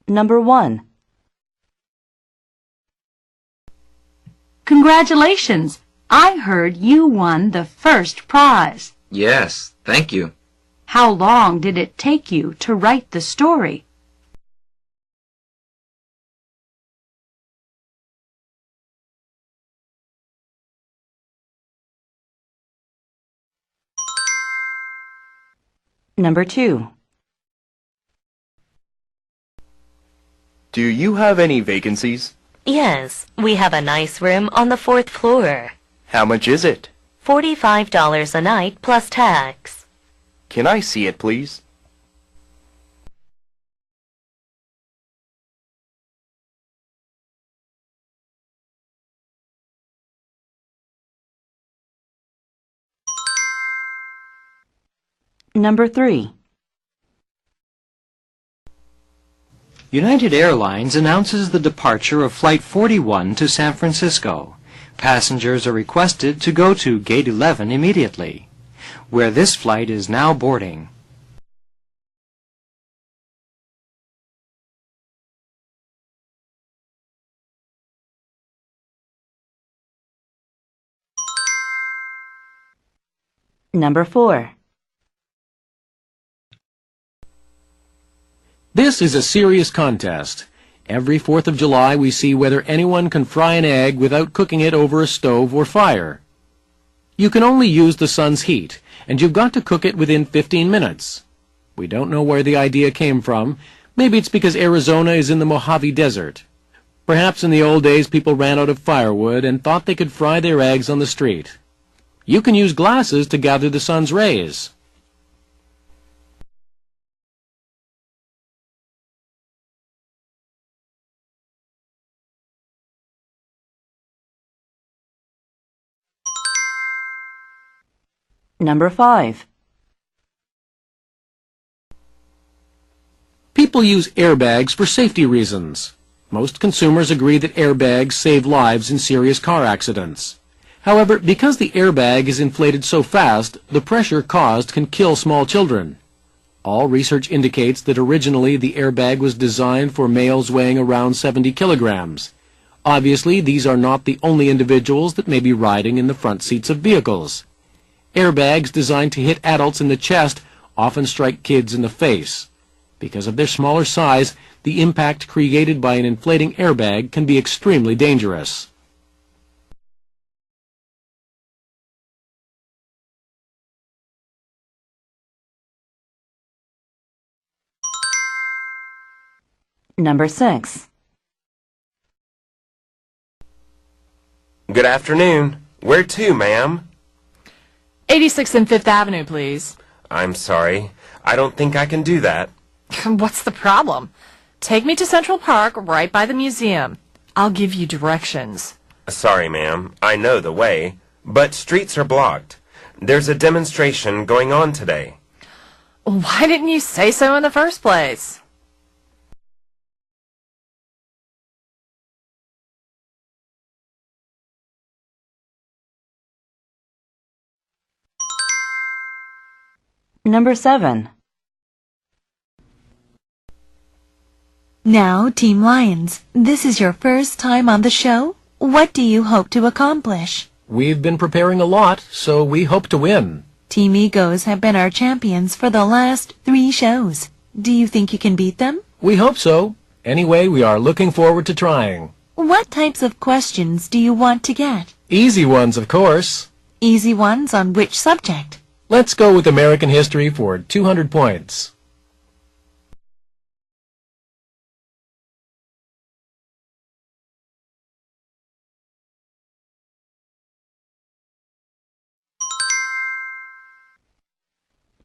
Number 1. Congratulations! I heard you won the first prize. Yes, thank you. How long did it take you to write the story? Number 2. Do you have any vacancies? Yes, we have a nice room on the 4th floor. How much is it? $45 a night plus tax. Can I see it, please? Number 3. United Airlines announces the departure of Flight 41 to San Francisco. Passengers are requested to go to Gate 11 immediately, where this flight is now boarding. Number 4. This is a serious contest. Every 4th of July we see whether anyone can fry an egg without cooking it over a stove or fire. You can only use the sun's heat, and you've got to cook it within 15 minutes. We don't know where the idea came from. Maybe it's because Arizona is in the Mojave Desert. Perhaps in the old days people ran out of firewood and thought they could fry their eggs on the street. You can use glasses to gather the sun's rays. Number 5. People use airbags for safety reasons. Most consumers agree that airbags save lives in serious car accidents. However, because the airbag is inflated so fast, the pressure caused can kill small children. All research indicates that originally the airbag was designed for males weighing around 70 kilograms. Obviously, these are not the only individuals that may be riding in the front seats of vehicles. Airbags designed to hit adults in the chest often strike kids in the face. Because of their smaller size, the impact created by an inflating airbag can be extremely dangerous. Number 6. Good afternoon. Where to, ma'am? 86th and 5th Avenue, please. I'm sorry. I don't think I can do that. What's the problem? Take me to Central Park, right by the museum. I'll give you directions. Sorry, ma'am. I know the way, but streets are blocked. There's a demonstration going on today. Why didn't you say so in the first place? Number 7. Now, Team Lions, this is your first time on the show. What do you hope to accomplish? We've been preparing a lot, so we hope to win. Team Egos have been our champions for the last 3 shows. Do you think you can beat them? We hope so. Anyway, we are looking forward to trying. What types of questions do you want to get? Easy ones, of course. Easy ones on which subject? Let's go with American history for 200 points.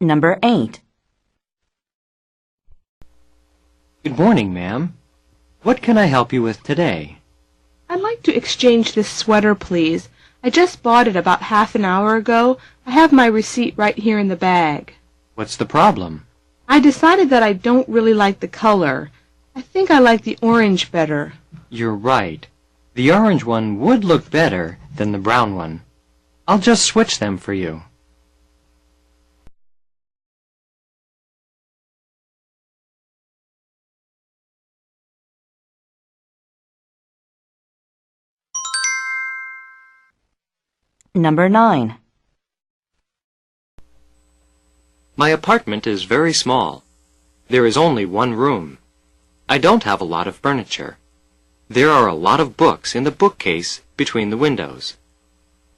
Number 8. Good morning, ma'am. What can I help you with today? I'd like to exchange this sweater, please. I just bought it about half an hour ago. I have my receipt right here in the bag. What's the problem? I decided that I don't really like the color. I think I like the orange better. You're right. The orange one would look better than the brown one. I'll just switch them for you. Number 9. My apartment is very small. There is only one room. I don't have a lot of furniture. There are a lot of books in the bookcase between the windows.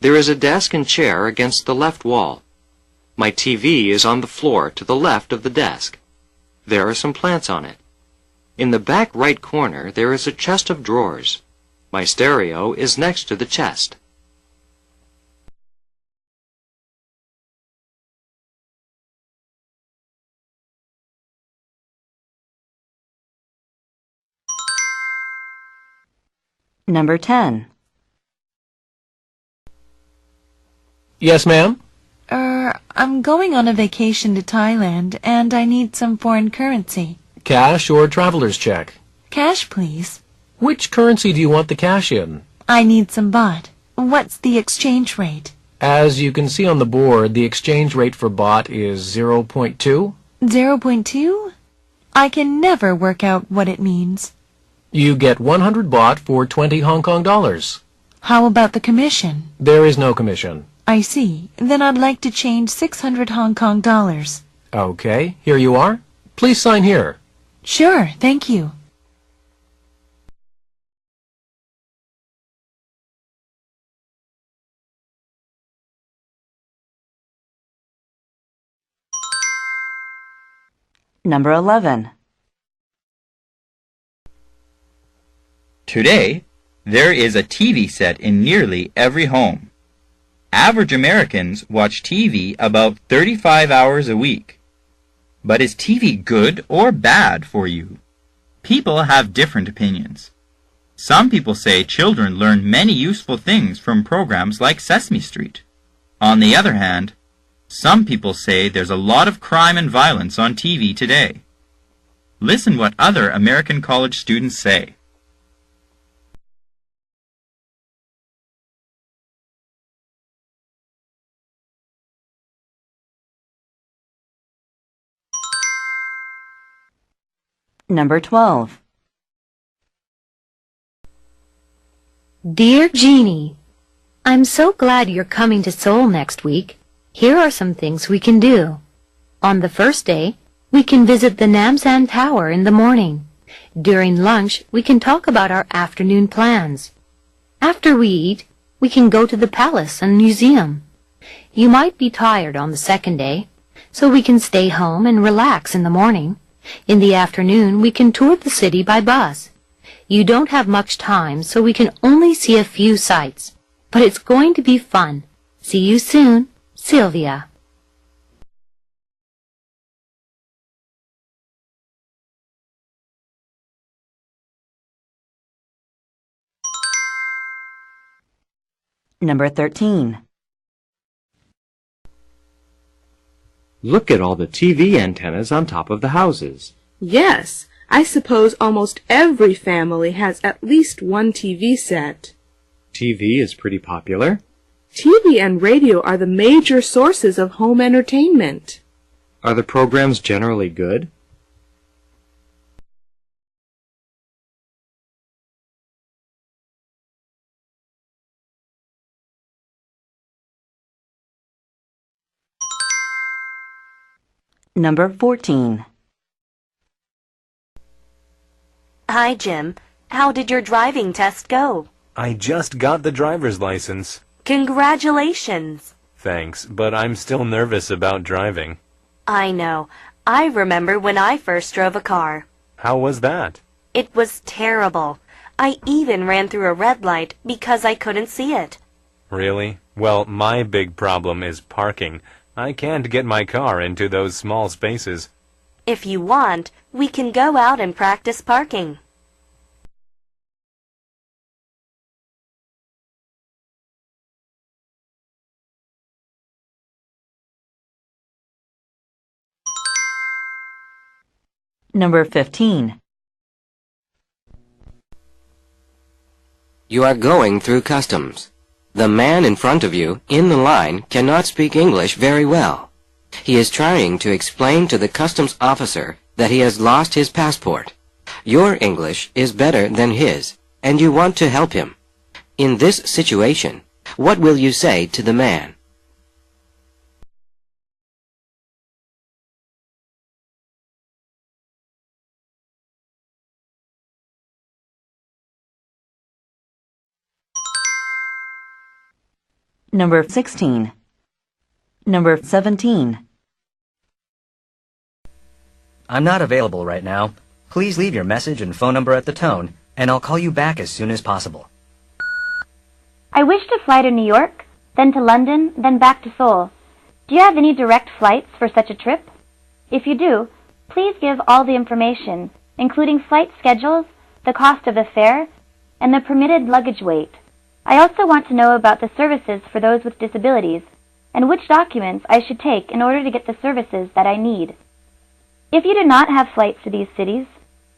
There is a desk and chair against the left wall. My TV is on the floor to the left of the desk. There are some plants on it. In the back right corner there is a chest of drawers. My stereo is next to the chest. Number 10. Yes, ma'am? I'm going on a vacation to Thailand, and I need some foreign currency. Cash or traveler's check? Cash, please. Which currency do you want the cash in? I need some baht. What's the exchange rate? As you can see on the board, the exchange rate for baht is 0.2. 0.2? I can never work out what it means. You get 100 baht for 20 Hong Kong dollars. How about the commission? There is no commission. I see. Then I'd like to change 600 Hong Kong dollars. Okay, here you are. Please sign here. Sure, thank you. Number 11. Today, there is a TV set in nearly every home. Average Americans watch TV about 35 hours a week. But is TV good or bad for you? People have different opinions. Some people say children learn many useful things from programs like Sesame Street. On the other hand, some people say there's a lot of crime and violence on TV today. Listen what other American college students say. Number 12. Dear Jeannie, I'm so glad you're coming to Seoul next week. Here are some things we can do. On the first day, we can visit the Namsan Tower in the morning. During lunch, we can talk about our afternoon plans. After we eat, we can go to the palace and museum. You might be tired on the second day, so we can stay home and relax in the morning. In the afternoon, we can tour the city by bus. You don't have much time, so we can only see a few sights. But it's going to be fun. See you soon, Sylvia. Number 13. Look at all the TV antennas on top of the houses. Yes, I suppose almost every family has at least one TV set. TV is pretty popular. TV and radio are the major sources of home entertainment. Are the programs generally good? Number 14. Hi, Jim. How did your driving test go? I just got the driver's license. Congratulations. Thanks, but I'm still nervous about driving. I know. I remember when I first drove a car. How was that? It was terrible. I even ran through a red light because I couldn't see it. Really? Well, my big problem is parking. I can't get my car into those small spaces. If you want, we can go out and practice parking. Number 15. You are going through customs. The man in front of you, in the line, cannot speak English very well. He is trying to explain to the customs officer that he has lost his passport. Your English is better than his, and you want to help him. In this situation, What will you say to the man? Number 16. Number 17. I'm not available right now. Please leave your message and phone number at the tone, and I'll call you back as soon as possible. I wish to fly to New York, then to London, then back to Seoul. Do you have any direct flights for such a trip? If you do, please give all the information, including flight schedules, the cost of the fare, and the permitted luggage weight. I also want to know about the services for those with disabilities, and which documents I should take in order to get the services that I need. If you do not have flights to these cities,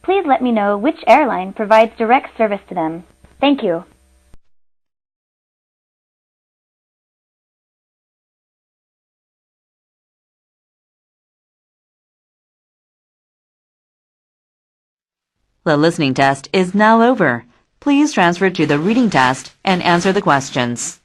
please let me know which airline provides direct service to them. Thank you. The listening test is now over. Please transfer to the reading test and answer the questions.